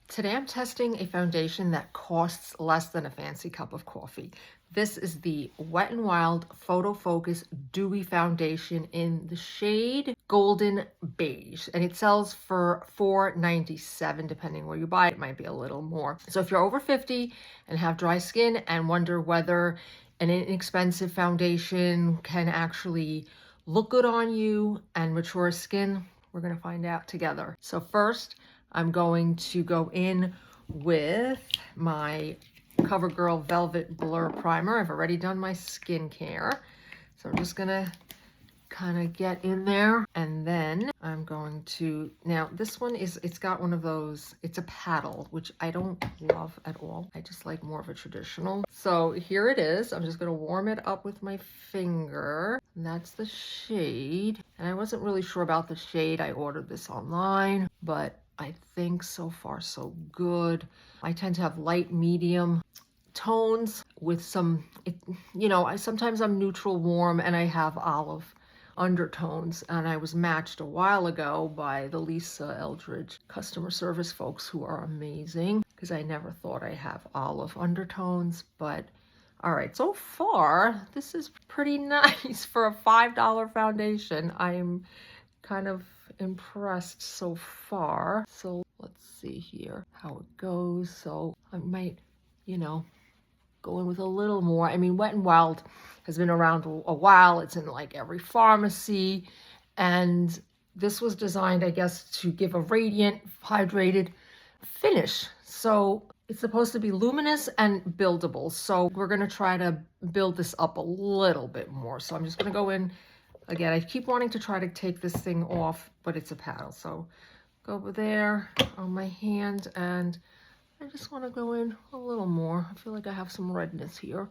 Today I'm testing a foundation that costs less than a fancy cup of coffee. This is the Wet n Wild Photo Focus Dewy Foundation in the shade Golden Beige. And it sells for $4.97 depending where you buy it. It might be a little more. So if you're over 50 and have dry skin and wonder whether an inexpensive foundation can actually look good on you and mature skin, we're going to find out together. So first, I'm going to go in with my CoverGirl Velvet Blur Primer. I've already done my skincare. So I'm just gonna kind of get in there, and then I'm going to, now this one is, it's got one of those, it's a paddle, which I don't love at all. I just like more of a traditional. So here it is. I'm just gonna warm it up with my finger. And that's the shade. And I wasn't really sure about the shade. I ordered this online, but I think so far so good. I tend to have light medium tones with some, sometimes I'm neutral warm and I have olive undertones, and I was matched a while ago by the Lisa Eldridge customer service folks who are amazing, because I never thought I have olive undertones. But all right, so far this is pretty nice for a $5 foundation. I'm kind of impressed so far. So let's see here how it goes. So I might, go in with a little more. I mean, Wet n Wild has been around a while. It's in like every pharmacy. And this was designed, I guess, to give a radiant, hydrated finish. So it's supposed to be luminous and buildable. So we're going to try to build this up a little bit more. So I'm just going to go in. Again, I keep wanting to try to take this thing off, but it's a paddle. So go over there on my hand, and I just want to go in a little more. I feel like I have some redness here.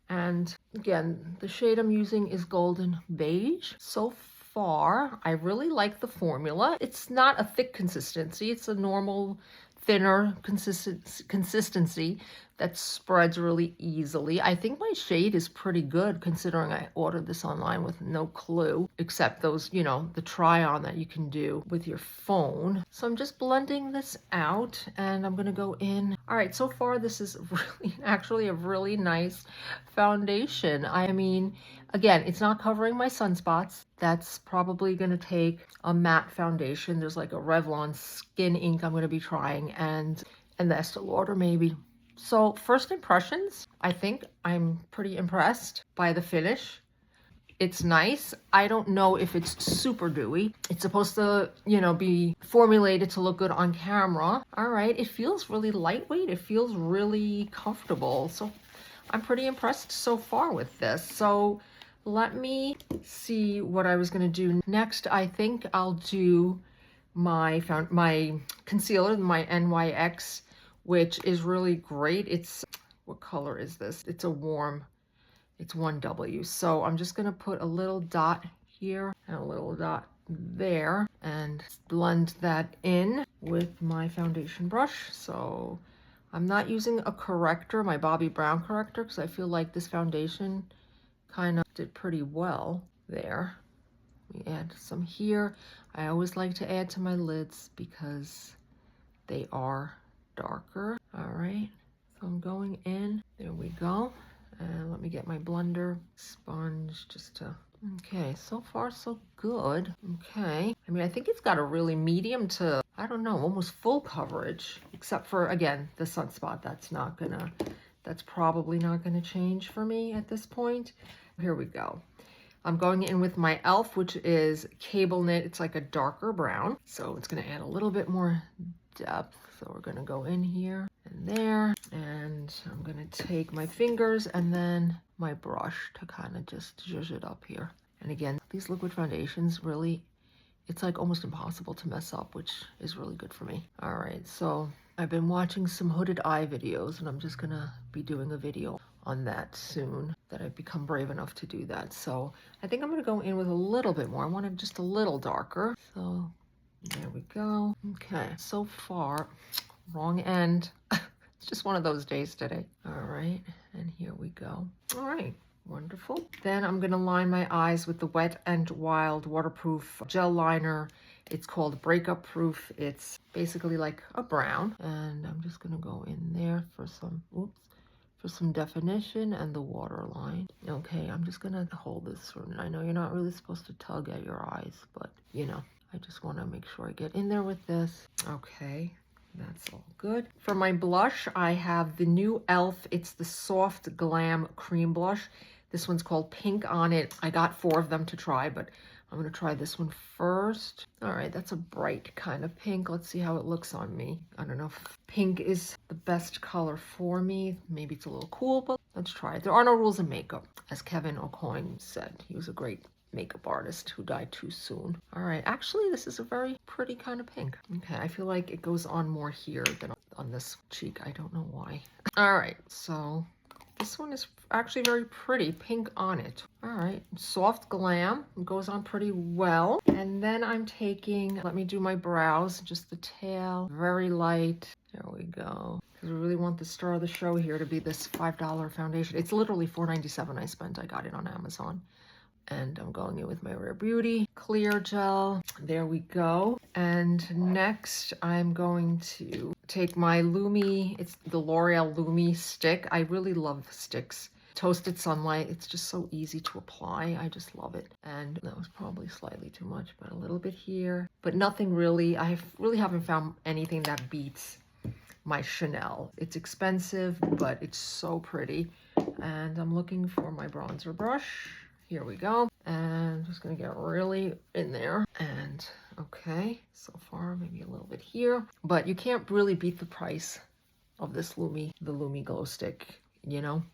And again, the shade I'm using is Golden Beige. So far, I really like the formula. It's not a thick consistency. It's a normal, thinner consistency that spreads really easily. I think my shade is pretty good considering I ordered this online with no clue, except those, the try on that you can do with your phone. So I'm just blending this out, and I'm gonna go in. All right, so far this is really, actually a really nice foundation. I mean, again, it's not covering my sunspots. That's probably gonna take a matte foundation. There's like a Revlon Skin Ink I'm gonna be trying, and the Estee Lauder maybe. So first impressions, I think I'm pretty impressed by the finish. It's nice. I don't know if it's super dewy. It's supposed to, be formulated to look good on camera. All right, it feels really lightweight. It feels really comfortable. So I'm pretty impressed so far with this. So let me see what I was gonna do next. I think I'll do my concealer, my NYX, which is really great. It's, what color is this? It's a warm, it's 1W. So I'm just gonna put a little dot here and a little dot there and blend that in with my foundation brush. So I'm not using a corrector, my Bobbi Brown corrector, because I feel like this foundation kind of did pretty well there. We add some here. I always like to add to my lids because they are darker. All right, so I'm going in. There we go. And let me get my blender sponge just to, okay, so far so good. Okay, I mean, I think it's got a really medium to, I don't know, almost full coverage, except for, again, the sunspot. That's probably not gonna change for me at this point. Here we go. I'm going in with my e.l.f, which is cable knit. It's like a darker brown, so it's gonna add a little bit more depth. So we're gonna go in here and there, and I'm gonna take my fingers and then my brush to kind of just zhuzh it up here. And again, these liquid foundations really, it's like almost impossible to mess up, which is really good for me. All right, so I've been watching some hooded eye videos, and I'm just gonna be doing a video on that soon, that I've become brave enough to do that. So I think I'm gonna go in with a little bit more. I want it just a little darker. So there we go. Okay, so far, wrong end. It's just one of those days today. All right, and here we go. All right, wonderful. Then I'm gonna line my eyes with the Wet n Wild waterproof gel liner It's called Breakup Proof. It's basically like a brown. And I'm just gonna go in there for some, oops, for some definition and the waterline. Okay, I'm just gonna hold this for, I know you're not really supposed to tug at your eyes, but you know, I just wanna make sure I get in there with this. Okay, that's all good. For my blush, I have the new e.l.f. It's the Soft Glam Cream Blush. This one's called Pink on It. I got 4 of them to try, but I'm gonna try this one first. All right, that's a bright kind of pink. Let's see how it looks on me. I don't know if pink is the best color for me. Maybe it's a little cool, but let's try it. There are no rules in makeup, as Kevin O'Coin said. He was a great makeup artist who died too soon. All right, actually, this is a very pretty kind of pink. Okay, I feel like it goes on more here than on this cheek. I don't know why. All right, so this one is actually very pretty, pink on it. All right, Soft Glam, it goes on pretty well. And then I'm taking, let me do my brows, just the tail, very light. There we go. Because we really want the star of the show here to be this $5 foundation. It's literally $4.97 I spent. I got it on Amazon. And I'm going in with my Rare Beauty clear gel. There we go. And next I'm going to take my Lumi, it's the L'Oreal Lumi stick. I really love sticks. Toasted Sunlight, it's just so easy to apply. I just love it. And that was probably slightly too much, but a little bit here. But nothing really, I really haven't found anything that beats my Chanel. It's expensive, but it's so pretty. And I'm looking for my bronzer brush. Here we go. And I'm just gonna get really in there. And okay, so far maybe a little bit here. But you can't really beat the price of this Lumi, the Lumi Glow Stick, you know?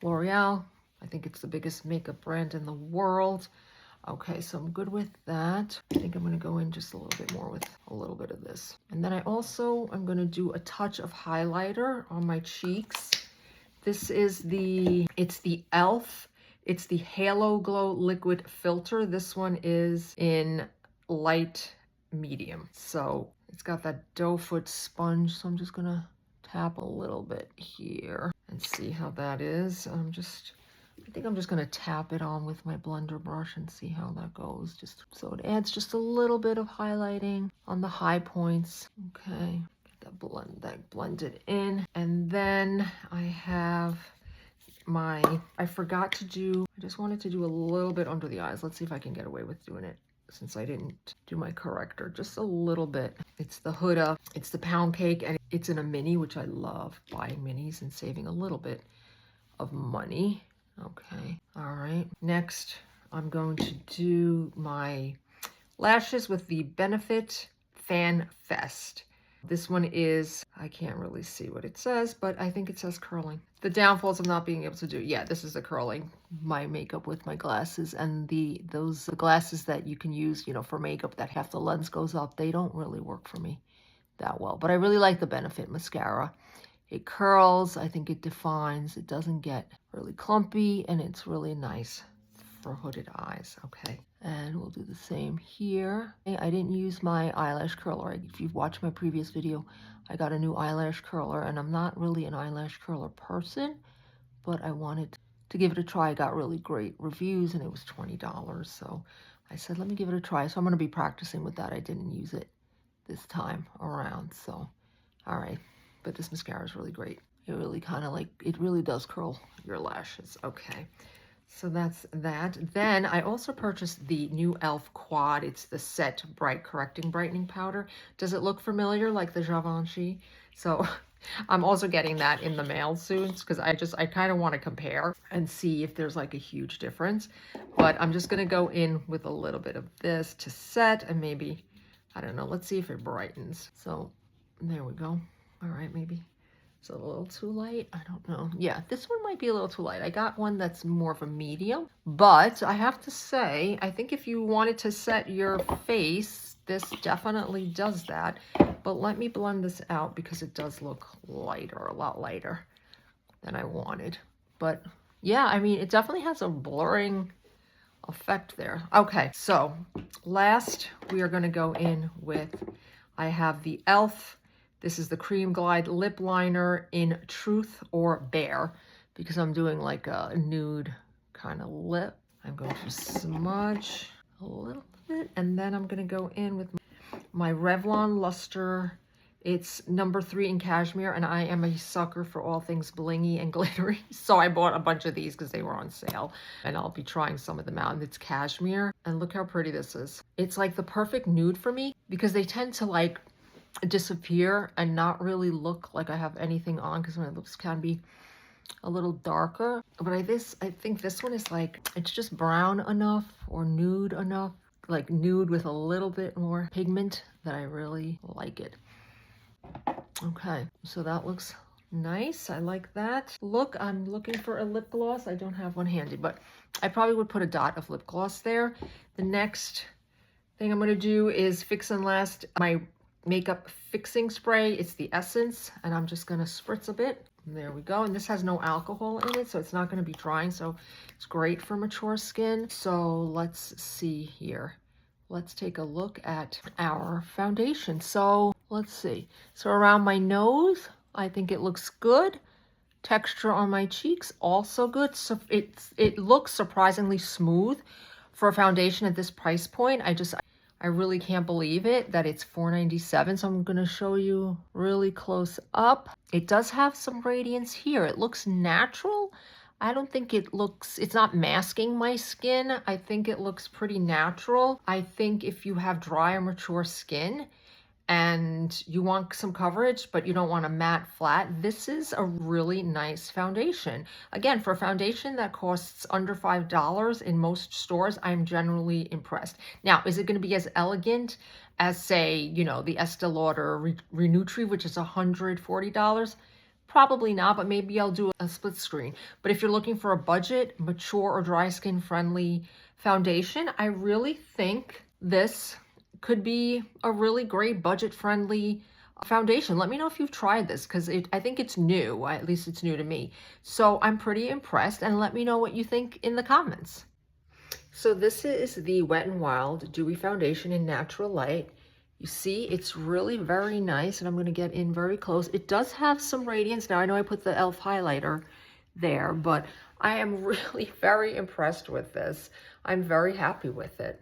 L'Oreal, I think it's the biggest makeup brand in the world. Okay, so I'm good with that. I think I'm gonna go in just a little bit more with a little bit of this. And then I'm gonna do a touch of highlighter on my cheeks. This is it's the e.l.f. It's the Halo Glow Liquid Filter. This one is in light medium. So it's got that doe foot sponge. So I'm just gonna tap a little bit here and see how that is. I think I'm just gonna tap it on with my blender brush and see how that goes. Just so it adds just a little bit of highlighting on the high points. Okay, get that blended in. And then I have I forgot to do, I just wanted to do a little bit under the eyes. Let's see if I can get away with doing it since I didn't do my corrector. Just a little bit. It's the Huda, it's the Pound Cake, and it's in a mini, which I love buying minis and saving a little bit of money. Okay, all right. Next, I'm going to do my lashes with the Benefit Fan Fest. This one is, I can't really see what it says, but I think it says curling. The downfalls of not being able to do, yeah, this is the curling, my makeup with my glasses, and the glasses that you can use, you know, for makeup that half the lens goes up, they don't really work for me that well. But I really like the Benefit mascara. It curls, I think it defines, it doesn't get really clumpy, and it's really nice for hooded eyes. Okay, and we'll do the same here. I didn't use my eyelash curler. If you've watched my previous video, I got a new eyelash curler, and I'm not really an eyelash curler person, but I wanted to give it a try. I got really great reviews, and it was $20, so I said, let me give it a try. So I'm going to be practicing with that. I didn't use it this time around, so all right. But this mascara is really great. It really kind of like, it really does curl your lashes. Okay. So that's that. Then I also purchased the new e.l.f. Quad. It's the Set Bright Correcting Brightening Powder. Does it look familiar like the Givenchy? So I'm also getting that in the mail soon because I kind of want to compare and see if there's like a huge difference. But I'm just going to go in with a little bit of this to set and maybe, I don't know, let's see if it brightens. So there we go. All right, maybe it's a little too light. I don't know. Yeah, this one might be a little too light. I got one that's more of a medium, but I have to say, I think if you wanted to set your face, this definitely does that. But let me blend this out because it does look lighter, a lot lighter than I wanted. But yeah, I mean, it definitely has a blurring effect there. Okay, so last we are going to go in with, I have the e.l.f. This is the Cream Glide Lip Liner in Truth or Bare because I'm doing like a nude kind of lip. I'm going to smudge a little bit and then I'm going to go in with my Revlon Luster. It's number 3 in cashmere, and I am a sucker for all things blingy and glittery. So I bought a bunch of these because they were on sale, and I'll be trying some of them out. And it's cashmere, and look how pretty this is. It's like the perfect nude for me because they tend to like disappear and not really look like I have anything on because my lips can be a little darker. But I think this one is like, it's just brown enough or nude enough, like nude with a little bit more pigment, that I really like it. Okay, so that looks nice. I like that look. I'm looking for a lip gloss. I don't have one handy, but I probably would put a dot of lip gloss there. The next thing I'm going to do is fix and last my makeup fixing spray. It's the Essence, and I'm just going to spritz a bit. There we go. And this has no alcohol in it, so it's not going to be drying, so it's great for mature skin. So let's see here. Let's take a look at our foundation. So let's see. So around my nose, I think it looks good. Texture on my cheeks, also good. So it looks surprisingly smooth for a foundation at this price point. I really can't believe it that it's $4.97. So I'm going to show you really close up. It does have some radiance here. It looks natural. I don't think it's not masking my skin. I think it looks pretty natural. I think if you have dry or mature skin and you want some coverage, but you don't want a matte flat, this is a really nice foundation. Again, for a foundation that costs under $5 in most stores, I'm generally impressed. Now, is it going to be as elegant as, say, you know, the Estee Lauder Re-Nutri, which is $140? Probably not, but maybe I'll do a split screen. But if you're looking for a budget, mature or dry skin friendly foundation, I really think this could be a really great budget friendly foundation. Let me know if you've tried this because I think it's new. At least it's new to me. So I'm pretty impressed, and let me know what you think in the comments. So this is the Wet n Wild Dewy Foundation in Natural Light. You see, it's really very nice, and I'm going to get in very close. It does have some radiance. Now, I know I put the e.l.f. highlighter there, but I am really very impressed with this. I'm very happy with it.